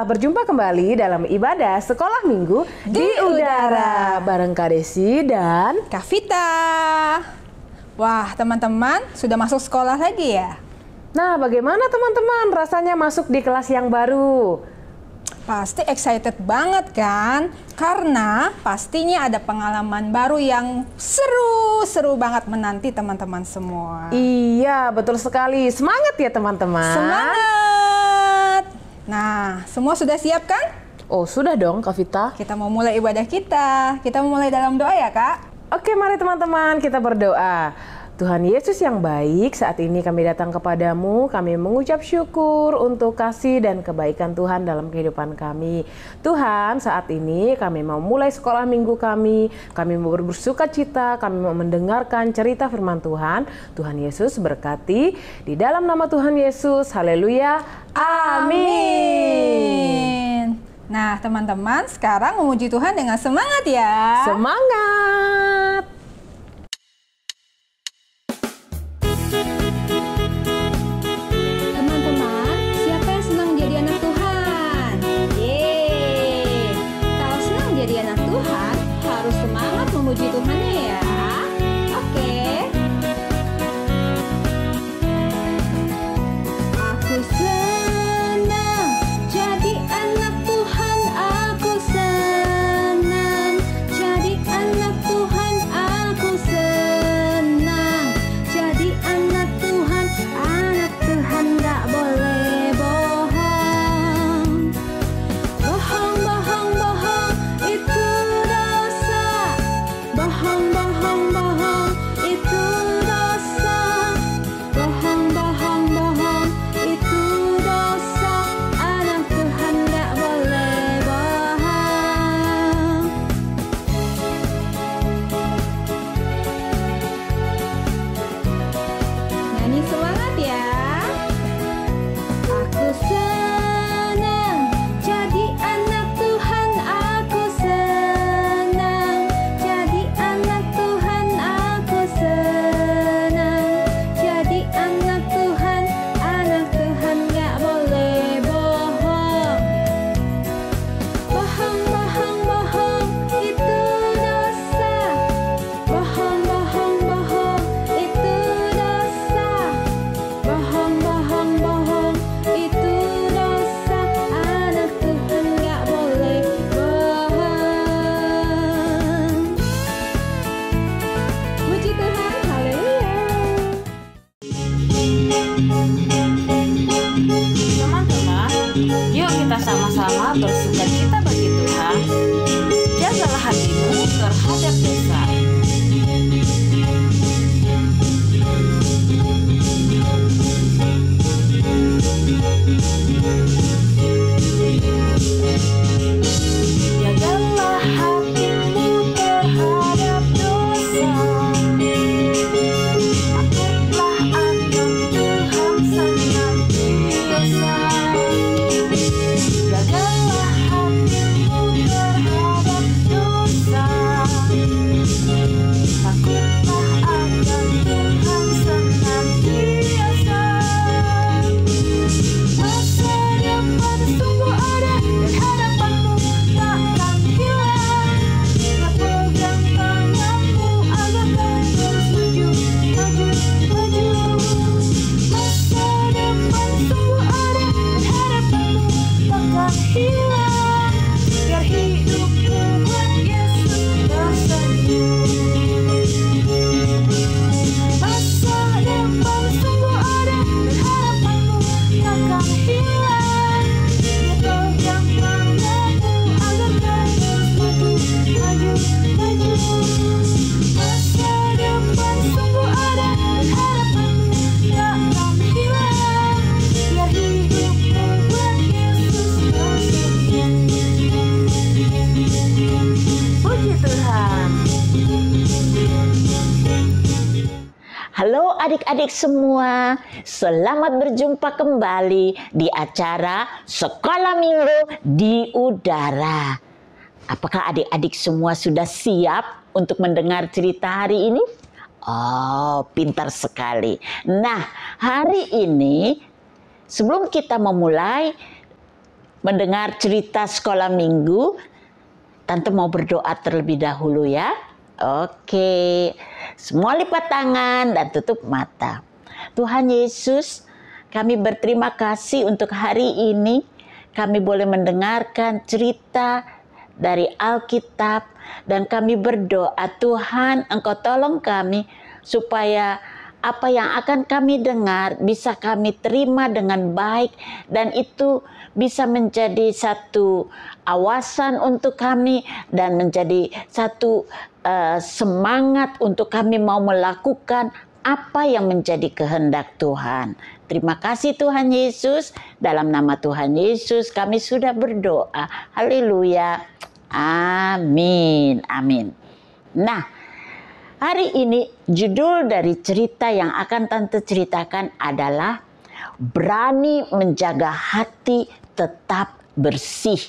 berjumpa kembali dalam ibadah sekolah minggu di udara bareng Kak Desi dan Kak Vita. Wah, teman-teman sudah masuk sekolah lagi ya? Nah, bagaimana teman-teman rasanya masuk di kelas yang baru? Pasti excited banget kan? Karena pastinya ada pengalaman baru yang seru banget menanti teman-teman semua. Iya, betul sekali. Semangat ya teman-teman. Semangat! Nah, semua sudah siap kan? Oh, sudah dong Kak Vita. Kita mau mulai ibadah kita. Kita mau mulai dalam doa ya Kak? Oke, mari teman-teman kita berdoa. Tuhan Yesus yang baik, saat ini kami datang kepadamu, kami mengucap syukur untuk kasih dan kebaikan Tuhan dalam kehidupan kami. Tuhan, saat ini kami mau mulai sekolah minggu kami mau bersuka cita, kami mau mendengarkan cerita firman Tuhan. Tuhan Yesus berkati, di dalam nama Tuhan Yesus, haleluya, amin. Nah teman-teman, sekarang memuji Tuhan dengan semangat ya. Semangat! Teman-teman, siapa yang senang jadi anak Tuhan? Yeay! Kalau senang jadi anak Tuhan, harus semangat memuji Tuhannya ya. Oke. Aku senang jadi anak Tuhan, aku senang jadi anak Tuhan, aku senang jadi anak Tuhan. Anak Tuhan gak boleh bohong. Bohong, bohong, bohong, itu dosa. Bohong, bohong, bohong, itu dosa. Bohong, bohong, bohong, itu dosa. Anak Tuhan gak boleh bohong. Nyanyi semangat ya. Aku senang jadi anak Tuhan, aku senang jadi anak Tuhan, aku senang jadi anak Tuhan. Anak Tuhan gak boleh bohong. Bohong, bohong, bohong, itu dosa. Bohong, bohong, bohong, itu dosa. Bohong, bohong, bohong, itu dosa. Anak Tuhan gak boleh bohong. Puji Tuhan, haleluya. Teman-teman, yuk kita sama-sama bersuka cita bagi Tuhan. Jagalah hatimu terhadap dosa. Jagalah hatimu terhadap dosa. Takutlah akan Tuhan senantiasa. Jagalah hatimu terhadap dosa. Takutlah akan Tuhan senantiasa. Masa depan sungguh ada dan harapanmu takkan hilang. Dia pegang tanganmu agar kau terus maju, maju, maju. Masa depan sungguh ada dan harapanmu takkan hilang. Biar hidupmu buat Yesus tersenyum. Masa depan sungguh ada dan harapanmu takkan hilang. Dia pegang tanganmu agar kau terus maju, maju, maju. Masa depan sungguh ada dan harapanmu takkan hilang. Biar hidupmu buat Yesus tersenyum. Puji Tuhan. Halo adik-adik semua, selamat berjumpa kembali di acara Sekolah Minggu di Udara. Apakah adik-adik semua sudah siap untuk mendengar cerita hari ini? Oh, pintar sekali. Nah, hari ini sebelum kita memulai mendengar cerita sekolah minggu, Tante mau berdoa terlebih dahulu ya. Oke, semua lipat tangan dan tutup mata. Tuhan Yesus, kami berterima kasih untuk hari ini. Kami boleh mendengarkan cerita dari Alkitab dan kami berdoa, Tuhan, Engkau tolong kami supaya apa yang akan kami dengar bisa kami terima dengan baik dan itu bisa menjadi satu awasan untuk kami dan menjadi satu semangat untuk kami mau melakukan apa yang menjadi kehendak Tuhan. Terima kasih Tuhan Yesus. Dalam nama Tuhan Yesus kami sudah berdoa. Haleluya. Amin. Amin. Nah, hari ini judul dari cerita yang akan Tante ceritakan adalah berani menjaga hati tetap bersih.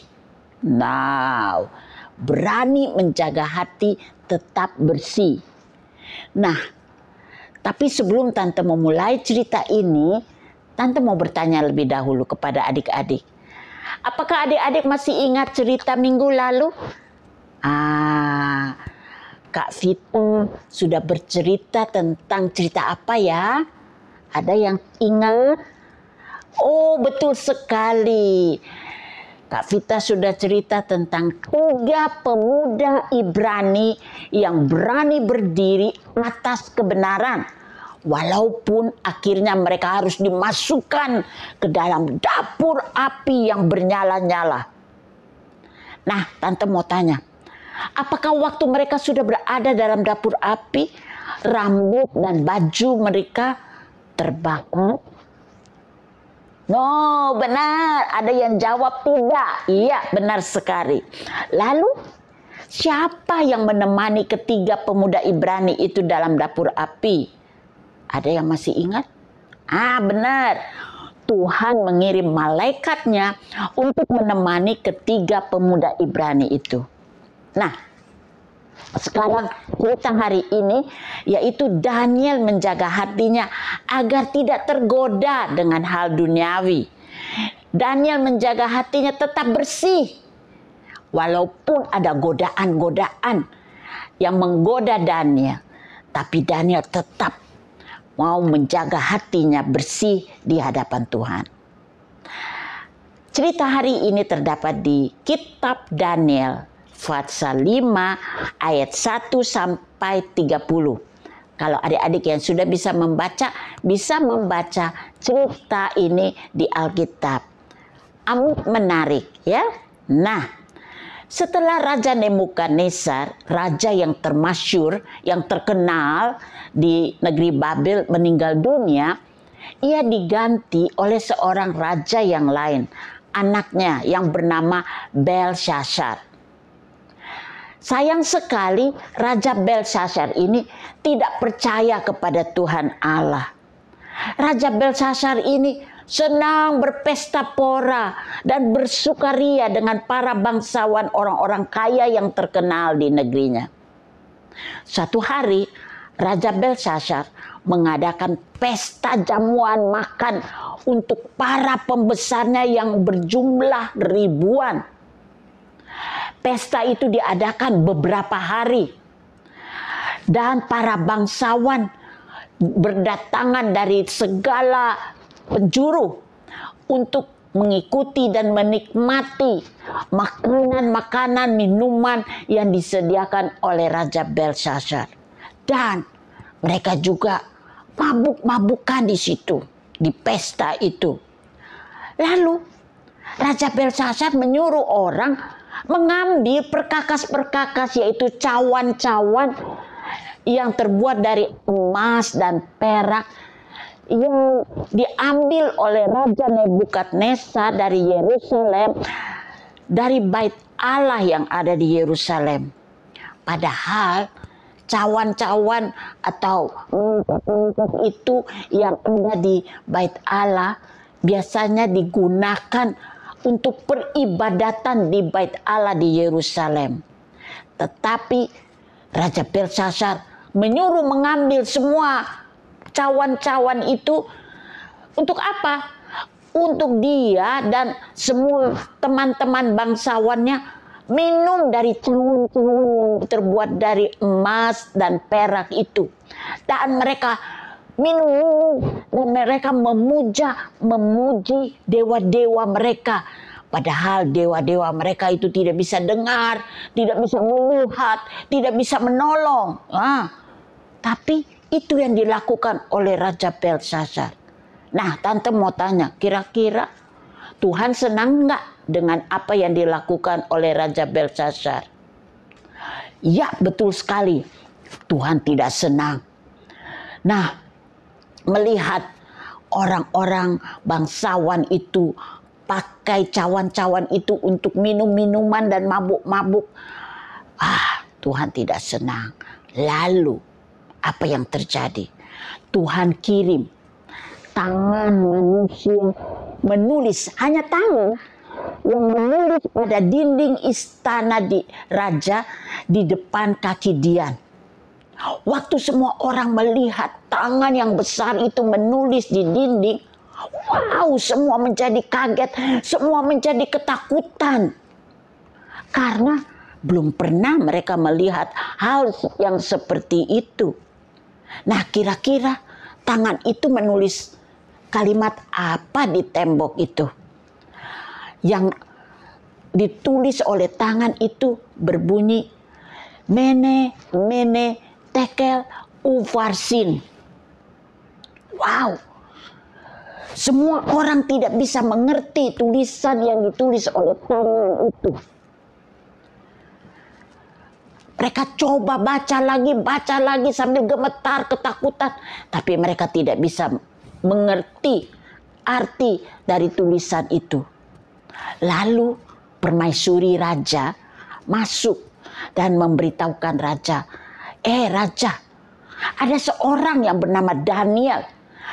Now, berani menjaga hati tetap bersih. Nah, tapi sebelum Tante memulai cerita ini, Tante mau bertanya lebih dahulu kepada adik-adik. Apakah adik-adik masih ingat cerita minggu lalu? Kak Vita sudah bercerita tentang cerita apa ya? Ada yang ingat? Oh, betul sekali. Kak Vita sudah cerita tentang 3 pemuda Ibrani yang berani berdiri atas kebenaran. Walaupun akhirnya mereka harus dimasukkan ke dalam dapur api yang bernyala-nyala. Nah, Tante mau tanya, apakah waktu mereka sudah berada dalam dapur api, rambut dan baju mereka terbakar? No, benar. Ada yang jawab tidak. Iya, benar sekali. Lalu, siapa yang menemani ketiga pemuda Ibrani itu dalam dapur api? Ada yang masih ingat? Benar. Tuhan mengirim malaikatnya untuk menemani ketiga pemuda Ibrani itu. Nah, sekarang cerita hari ini yaitu Daniel menjaga hatinya agar tidak tergoda dengan hal duniawi. Daniel menjaga hatinya tetap bersih. Walaupun ada godaan-godaan yang menggoda Daniel. Tapi Daniel tetap mau menjaga hatinya bersih di hadapan Tuhan. Cerita hari ini terdapat di Kitab Daniel pasal 5 ayat 1 sampai 30. Kalau adik-adik yang sudah bisa membaca cerita ini di Alkitab. Amat menarik ya. Nah, setelah Raja Nebukadnezar, raja yang termasyhur, yang terkenal di negeri Babel meninggal dunia, ia diganti oleh seorang raja yang lain, anaknya yang bernama Belshazzar. Sayang sekali Raja Belshazzar ini tidak percaya kepada Tuhan Allah. Raja Belshazzar ini senang berpesta pora dan bersukaria dengan para bangsawan orang-orang kaya yang terkenal di negerinya. Suatu hari Raja Belshazzar mengadakan pesta jamuan makan untuk para pembesarnya yang berjumlah ribuan. Pesta itu diadakan beberapa hari. Dan para bangsawan berdatangan dari segala penjuru untuk mengikuti dan menikmati makanan-makanan, minuman yang disediakan oleh Raja Belshazzar. Dan mereka juga mabuk-mabukan di situ, di pesta itu. Lalu Raja Belshazzar menyuruh orang mengambil perkakas-perkakas, yaitu cawan-cawan yang terbuat dari emas dan perak yang diambil oleh Raja Nebukadnezar dari Yerusalem, dari bait Allah yang ada di Yerusalem. Padahal cawan-cawan atau mangkok itu yang ada di bait Allah biasanya digunakan untuk peribadatan di bait Allah di Yerusalem. Tetapi Raja Belshazzar menyuruh mengambil semua cawan-cawan itu untuk apa? untuk dia dan semua teman-teman bangsawannya minum dari cawan-cawan yang terbuat dari emas dan perak itu. Dan mereka minum dan mereka memuji dewa-dewa mereka. Padahal dewa-dewa mereka itu tidak bisa dengar, tidak bisa melihat, tidak bisa menolong. Tapi itu yang dilakukan oleh Raja Belshazzar. Nah, Tante mau tanya, kira-kira Tuhan senang nggak dengan apa yang dilakukan oleh Raja Belshazzar? Ya, betul sekali. Tuhan tidak senang. Nah, melihat orang-orang bangsawan itu pakai cawan-cawan itu untuk minum minuman dan mabuk-mabuk. Tuhan tidak senang. Lalu, apa yang terjadi? Tuhan kirim tangan manusia menulis, hanya tangan yang menulis pada dinding istana di raja di depan kaki Dian. Waktu semua orang melihat tangan yang besar itu menulis di dinding, wow, semua menjadi kaget, semua menjadi ketakutan. Karena belum pernah mereka melihat hal yang seperti itu. Nah, kira-kira tangan itu menulis kalimat apa di tembok itu? Yang ditulis oleh tangan itu berbunyi, Mene, Mene, Tekel, Ufarsin. Wow. Semua orang tidak bisa mengerti tulisan yang ditulis oleh tangan itu. Mereka coba baca lagi sambil gemetar ketakutan. Tapi mereka tidak bisa mengerti arti dari tulisan itu. Lalu permaisuri raja masuk dan memberitahukan raja, Raja, ada seorang yang bernama Daniel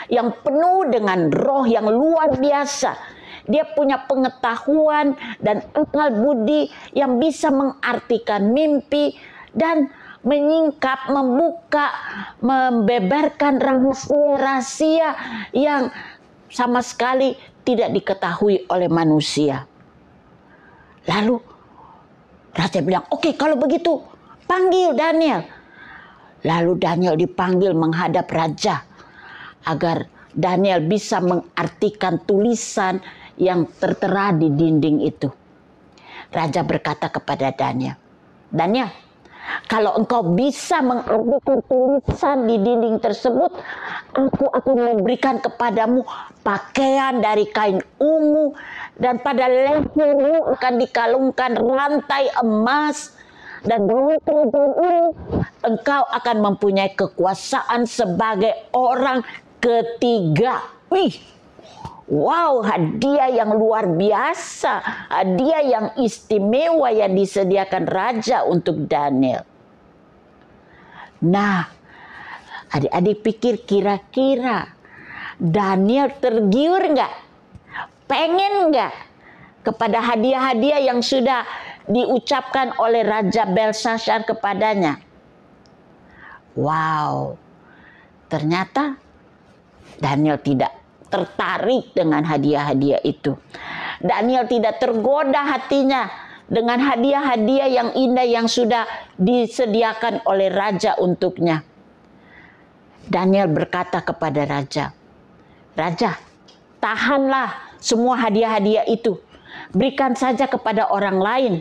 yang penuh dengan roh yang luar biasa. Dia punya pengetahuan dan akal budi yang bisa mengartikan mimpi dan menyingkap, membuka, membeberkan rahasia-rahasia yang sama sekali tidak diketahui oleh manusia. Lalu raja bilang, oke, kalau begitu panggil Daniel. Lalu Daniel dipanggil menghadap raja agar Daniel bisa mengartikan tulisan yang tertera di dinding itu. Raja berkata kepada Daniel, Daniel, kalau engkau bisa mengartikan tulisan di dinding tersebut, aku akan memberikan kepadamu pakaian dari kain ungu dan pada lehermu akan dikalungkan rantai emas. Dan dengan kerajaan ini, engkau akan mempunyai kekuasaan sebagai orang ketiga. Wih, wow, hadiah yang luar biasa, hadiah yang istimewa yang disediakan raja untuk Daniel. Nah, adik-adik pikir kira-kira Daniel tergiur nggak? Pengen nggak kepada hadiah-hadiah yang sudah diucapkan oleh Raja Belshazzar kepadanya? Wow, ternyata Daniel tidak tertarik dengan hadiah-hadiah itu. Daniel tidak tergoda hatinya dengan hadiah-hadiah yang indah yang sudah disediakan oleh raja untuknya. Daniel berkata kepada raja, Raja, tahanlah semua hadiah-hadiah itu. Berikan saja kepada orang lain.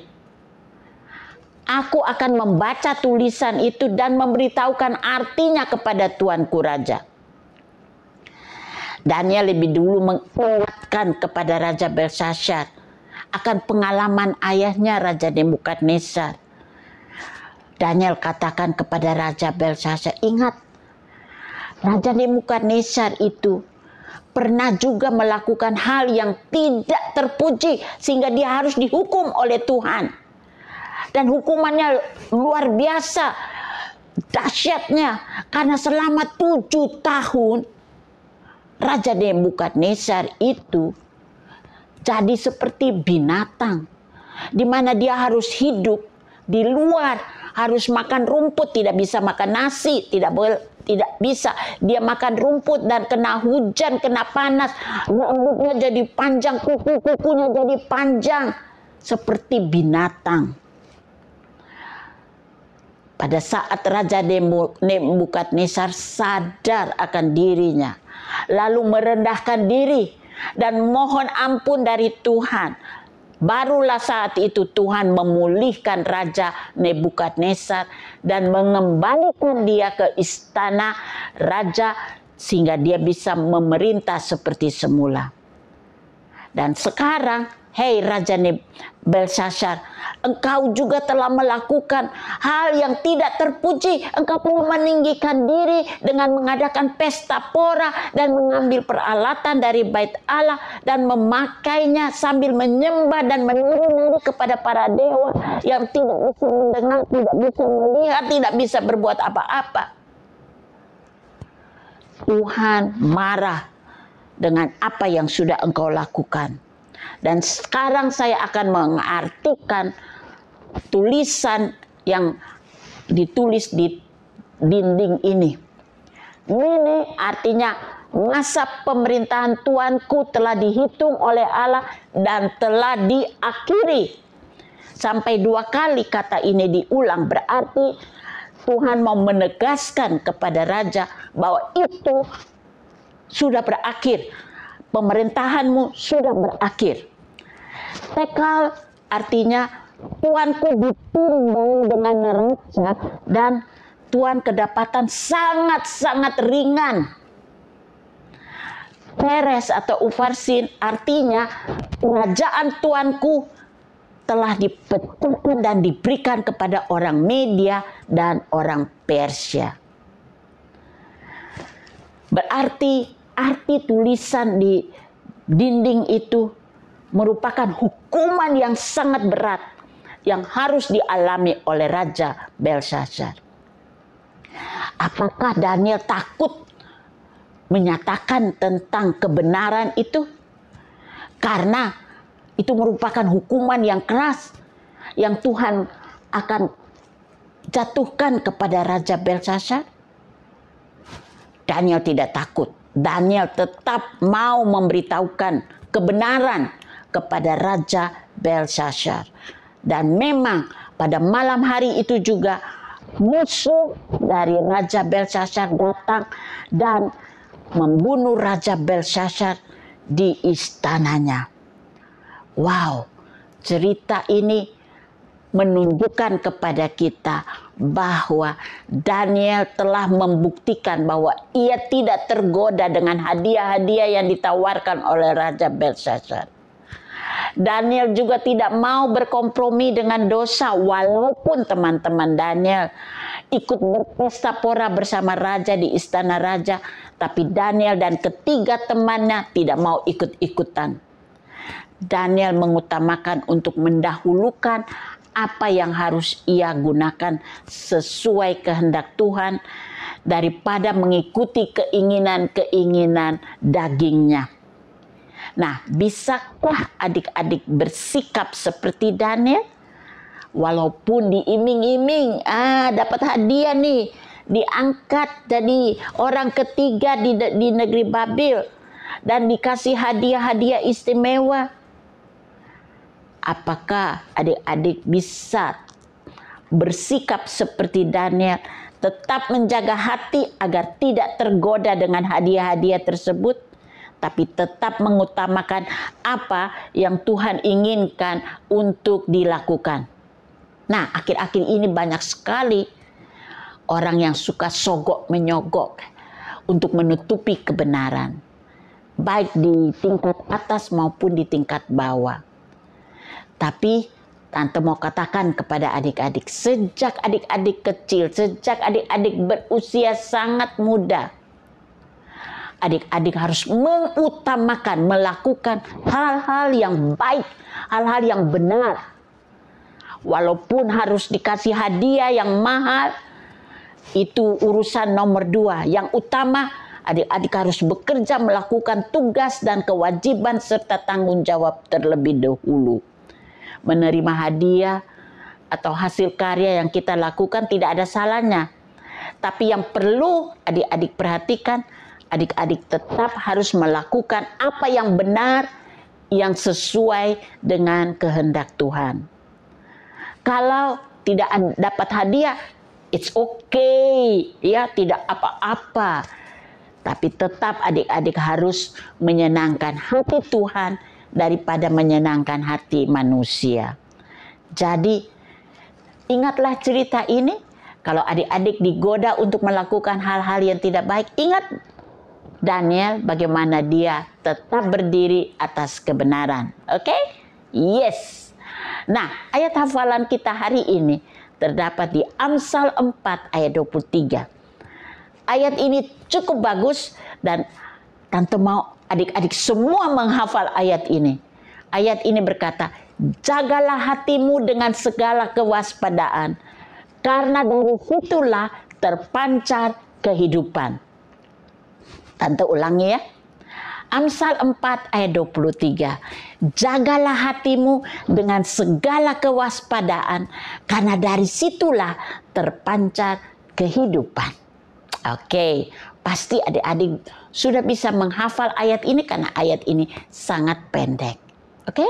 Aku akan membaca tulisan itu dan memberitahukan artinya kepada tuanku raja. Daniel lebih dulu mengingatkan kepada Raja Belshazzar akan pengalaman ayahnya Raja Nebukadnezar. Daniel katakan kepada Raja Belshazzar, ingat, Raja Nebukadnezar itu pernah juga melakukan hal yang tidak terpuji sehingga dia harus dihukum oleh Tuhan. Dan hukumannya luar biasa dahsyatnya karena selama 7 tahun Raja Nebukadnezar itu jadi seperti binatang di mana dia harus hidup di luar, harus makan rumput, tidak bisa makan nasi, tidak bisa. Dia makan rumput dan kena hujan, kena panas, rambutnya jadi panjang, kuku-kukunya jadi panjang seperti binatang. Pada saat Raja Nebukadnezar sadar akan dirinya, lalu merendahkan diri dan mohon ampun dari Tuhan, barulah saat itu Tuhan memulihkan Raja Nebukadnezar dan mengembalikan dia ke istana raja sehingga dia bisa memerintah seperti semula. Dan sekarang, hei Raja Belshazzar, engkau juga telah melakukan hal yang tidak terpuji. Engkau telah meninggikan diri dengan mengadakan pesta pora dan mengambil peralatan dari bait Allah dan memakainya sambil menyembah dan menurut kepada para dewa yang tidak bisa mendengar, tidak bisa melihat, tidak bisa berbuat apa-apa. Tuhan marah dengan apa yang sudah engkau lakukan. Dan sekarang saya akan mengartikan tulisan yang ditulis di dinding ini. Ini artinya masa pemerintahan Tuanku telah dihitung oleh Allah dan telah diakhiri. Sampai 2 kali kata ini diulang, berarti Tuhan mau menegaskan kepada raja bahwa itu sudah berakhir. Pemerintahanmu sudah berakhir. Tekal artinya Tuanku ditimbang dengan neraca dan Tuan kedapatan sangat-sangat ringan. Peres atau Ufarsin artinya kerajaan Tuanku telah dipecahkan dan diberikan kepada orang Media dan orang Persia. Berarti arti tulisan di dinding itu merupakan hukuman yang sangat berat yang harus dialami oleh Raja Belshazzar. Apakah Daniel takut menyatakan tentang kebenaran itu? Karena itu merupakan hukuman yang keras yang Tuhan akan jatuhkan kepada Raja Belshazzar. Daniel tidak takut. Daniel tetap mau memberitahukan kebenaran kepada Raja Belshazzar. Dan memang pada malam hari itu juga musuh dari Raja Belshazzar datang dan membunuh Raja Belshazzar di istananya. Wow, cerita ini menunjukkan kepada kita bahwa Daniel telah membuktikan bahwa ia tidak tergoda dengan hadiah-hadiah yang ditawarkan oleh Raja Belshazzar. Daniel juga tidak mau berkompromi dengan dosa, walaupun teman-teman Daniel ikut berpesta pora bersama raja di istana raja, tapi Daniel dan ketiga temannya tidak mau ikut-ikutan. Daniel mengutamakan untuk mendahulukan apa yang harus ia gunakan sesuai kehendak Tuhan daripada mengikuti keinginan-keinginan dagingnya. Nah, bisakah adik-adik bersikap seperti Daniel? Walaupun diiming-iming, dapat hadiah nih, diangkat jadi orang ketiga di negeri Babil dan dikasih hadiah-hadiah istimewa. Apakah adik-adik bisa bersikap seperti Daniel, tetap menjaga hati agar tidak tergoda dengan hadiah-hadiah tersebut, tapi tetap mengutamakan apa yang Tuhan inginkan untuk dilakukan? Nah, akhir-akhir ini banyak sekali orang yang suka sogok menyogok untuk menutupi kebenaran, baik di tingkat atas maupun di tingkat bawah. Tapi Tante mau katakan kepada adik-adik, sejak adik-adik kecil, sejak adik-adik berusia sangat muda, adik-adik harus mengutamakan melakukan hal-hal yang baik, hal-hal yang benar. Walaupun harus dikasih hadiah yang mahal, itu urusan nomor 2. Yang utama, adik-adik harus bekerja melakukan tugas dan kewajiban serta tanggung jawab terlebih dahulu. Menerima hadiah atau hasil karya yang kita lakukan tidak ada salahnya. Tapi yang perlu adik-adik perhatikan, adik-adik tetap harus melakukan apa yang benar, yang sesuai dengan kehendak Tuhan. Kalau tidak dapat hadiah, it's okay, ya, tidak apa-apa. Tapi tetap adik-adik harus menyenangkan hati Tuhan daripada menyenangkan hati manusia. Jadi ingatlah cerita ini. Kalau adik-adik digoda untuk melakukan hal-hal yang tidak baik, ingat Daniel bagaimana dia tetap berdiri atas kebenaran. Oke? Yes. Nah, ayat hafalan kita hari ini terdapat di Amsal 4 ayat 23. Ayat ini cukup bagus dan Tante mau adik-adik semua menghafal ayat ini. Ayat ini berkata, jagalah hatimu dengan segala kewaspadaan, karena dari situlah terpancar kehidupan. Tante ulangi ya. Amsal 4 ayat 23. Jagalah hatimu dengan segala kewaspadaan, karena dari situlah terpancar kehidupan. Oke, pasti adik-adik sudah bisa menghafal ayat ini karena ayat ini sangat pendek. Oke,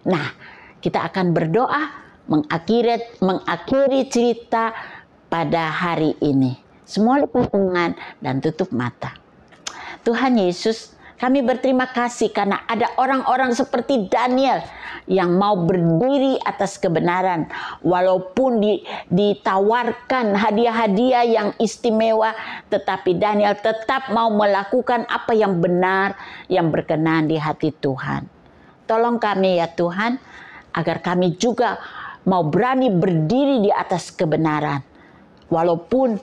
nah kita akan berdoa mengakhiri cerita pada hari ini. Semua lepas tangan dan tutup mata. Tuhan Yesus, kami berterima kasih karena ada orang-orang seperti Daniel yang mau berdiri atas kebenaran. Walaupun ditawarkan hadiah-hadiah yang istimewa, tetapi Daniel tetap mau melakukan apa yang benar, yang berkenan di hati Tuhan. Tolong kami ya Tuhan, agar kami juga mau berani berdiri di atas kebenaran. Walaupun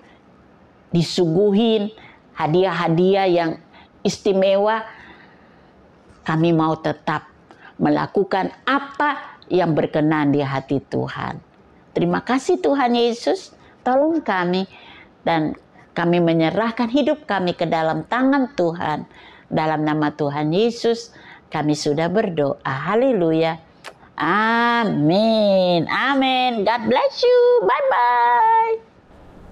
disuguhin hadiah-hadiah yang istimewa, kami mau tetap melakukan apa yang berkenan di hati Tuhan. Terima kasih Tuhan Yesus, tolong kami dan kami menyerahkan hidup kami ke dalam tangan Tuhan. Dalam nama Tuhan Yesus kami sudah berdoa. Haleluya. Amin. Amin. God bless you. Bye-bye.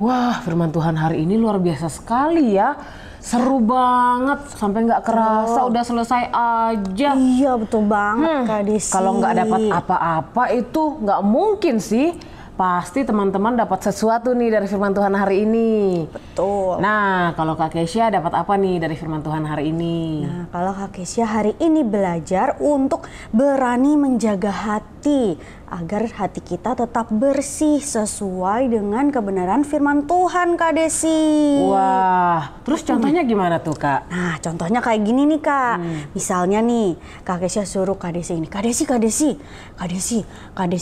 Wah, firman Tuhan hari ini luar biasa sekali ya. Seru banget, sampai nggak kerasa udah selesai aja. Iya, betul banget Kak Desi. Kalau nggak dapat apa-apa itu nggak mungkin sih. Pasti teman-teman dapat sesuatu nih dari firman Tuhan hari ini. Betul. Nah, kalau Kak Kesya dapat apa nih dari firman Tuhan hari ini? Nah, kalau Kak Kesya hari ini belajar untuk berani menjaga hati agar hati kita tetap bersih sesuai dengan kebenaran firman Tuhan, Kak Desi. Wah, terus contohnya gimana tuh, Kak? Nah, contohnya kayak gini nih, Kak. Misalnya nih, Kak Kesya suruh Kak Desi ini, Kak Desi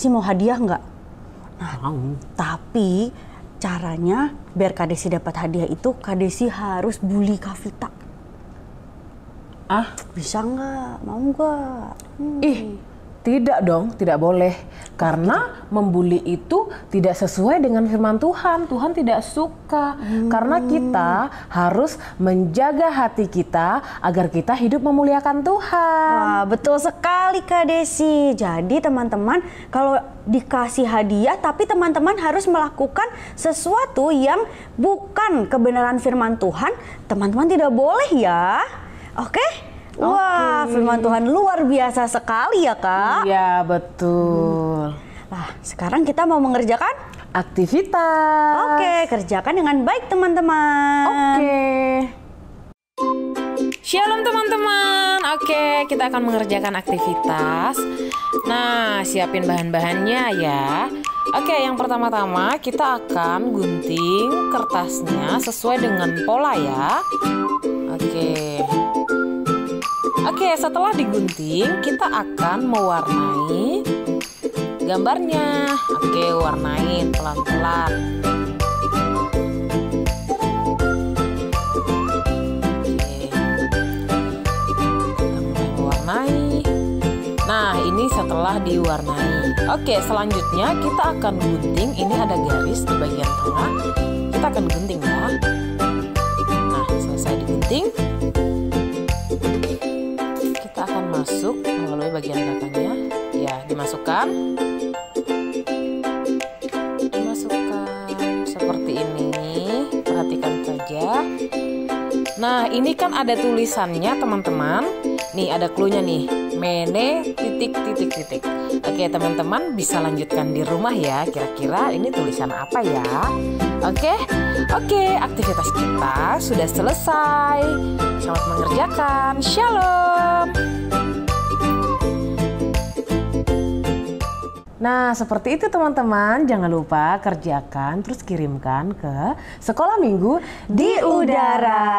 mau hadiah nggak? Nah, tapi caranya biar Kak Desi dapat hadiah itu, Kak Desi harus bully Kak Vita. Bisa nggak? Mau nggak? Ih, tidak dong, tidak boleh. Karena membuli itu tidak sesuai dengan firman Tuhan. Tuhan tidak suka. Karena kita harus menjaga hati kita agar kita hidup memuliakan Tuhan. Wah, betul sekali Kak Desi. Jadi teman-teman, kalau dikasih hadiah tapi teman-teman harus melakukan sesuatu yang bukan kebenaran firman Tuhan, teman-teman tidak boleh ya. Oke? Wah, firman Tuhan luar biasa sekali ya Kak. Iya, betul. Nah, sekarang kita mau mengerjakan aktivitas. Oke, kerjakan dengan baik teman-teman. Oke. Shalom teman-teman. Oke, kita akan mengerjakan aktivitas. Nah, siapin bahan-bahannya ya. Oke, yang pertama-tama kita akan gunting kertasnya sesuai dengan pola ya. Oke, setelah digunting kita akan mewarnai gambarnya. Oke, warnain pelan-pelan. Nah, ini setelah diwarnai. Oke, selanjutnya kita akan gunting. Ini ada garis di bagian tengah. Kita akan gunting ya. Nah, selesai digunting, kita akan masuk melalui bagian belakangnya. Ya, dimasukkan. Nah, ini kan ada tulisannya teman-teman. Nih, ada clue-nya nih. Mene titik titik titik. Oke, teman-teman bisa lanjutkan di rumah ya. Kira-kira ini tulisan apa ya? Oke, aktivitas kita sudah selesai. Selamat mengerjakan. Shalom. Nah, seperti itu teman-teman. Jangan lupa kerjakan terus kirimkan ke Sekolah Minggu di Udara.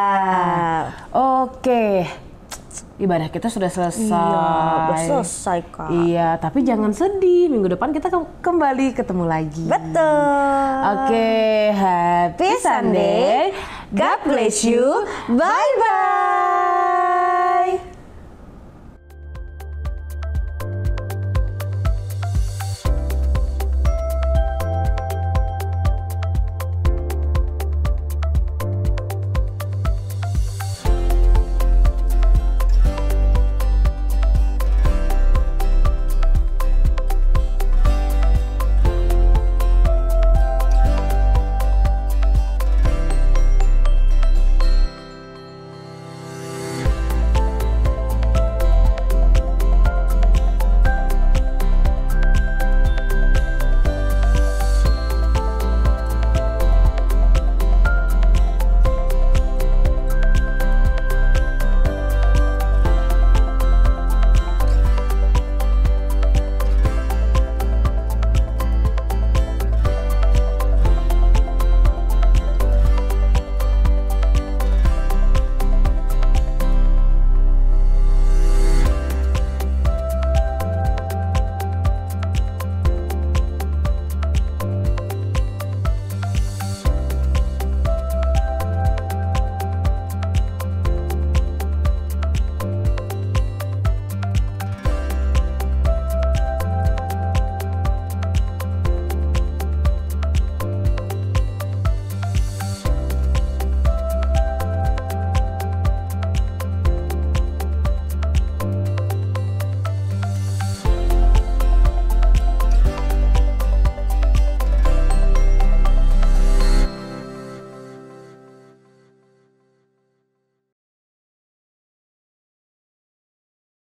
Oke. Ibadah kita sudah selesai. Iya, udah selesai, Kak. Iya, tapi jangan sedih. Minggu depan kita kembali ketemu lagi. Betul. Oke, happy Sunday. God bless you. Bye-bye.